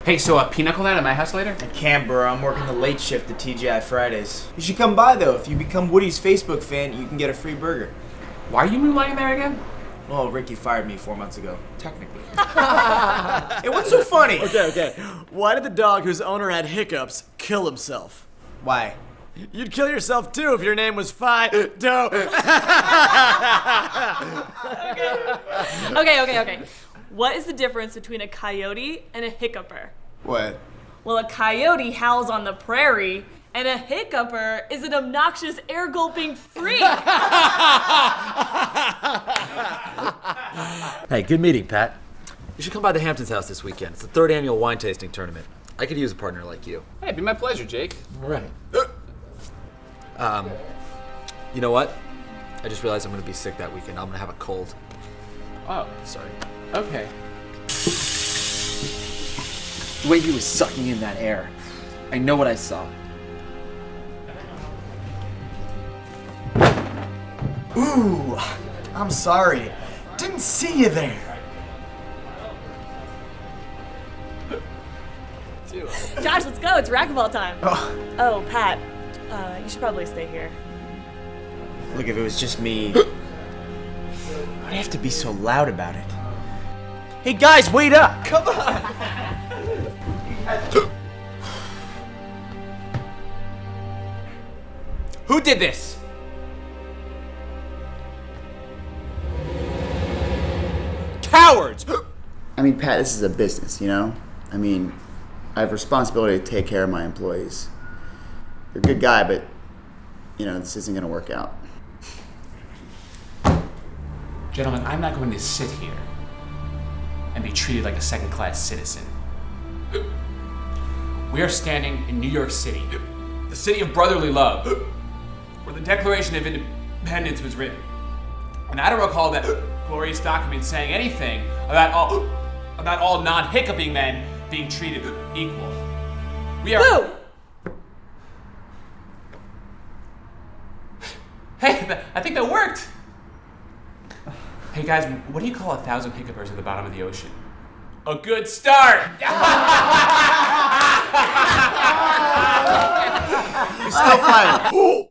Hey, so pinochle night at my house later? I can't, bro. I'm working the late shift at TGI Fridays. You should come by, though. If you become Woody's Facebook fan, you can get a free burger. Why are you moonlighting there again? Well, Ricky fired me 4 months ago, technically. Hey, what's so funny? Okay. Why did the dog whose owner had hiccups kill himself? Why? You'd kill yourself too if your name was Fido. Okay. What is the difference between a coyote and a hiccuper? What? Well, a coyote howls on the prairie, and a hiccuper is an obnoxious air-gulping freak. Hey, good meeting, Pat. You should come by the Hamptons house this weekend. It's the 3rd annual wine tasting tournament. I could use a partner like you. Hey, it'd be my pleasure, Jake. All right. You know what? I just realized I'm going to be sick that weekend. I'm going to have a cold. Oh, Sorry. okay. The way he was sucking in that air. I know what I saw. Ooh, I'm sorry. Didn't see you there. Josh, let's go. It's racquetball time. Oh, Pat, you should probably stay here. Look, if it was just me, why'd I have to be so loud about it? Hey, guys, wait up! Come on! Who did this? Cowards! I mean, Pat, this is a business, you know? I mean, I have responsibility to take care of my employees. You're a good guy, but, you know, this isn't gonna work out. Gentlemen, I'm not going to sit here and be treated like a second-class citizen. We are standing in New York City, the city of brotherly love, where the Declaration of Independence was written. And I don't recall that glorious document saying anything about all non-hiccuping men being treated equal. We are... Boo! Hey, I think that worked! Hey guys, what do you call 1,000 hiccupers at the bottom of the ocean? A good start! You're still fighting.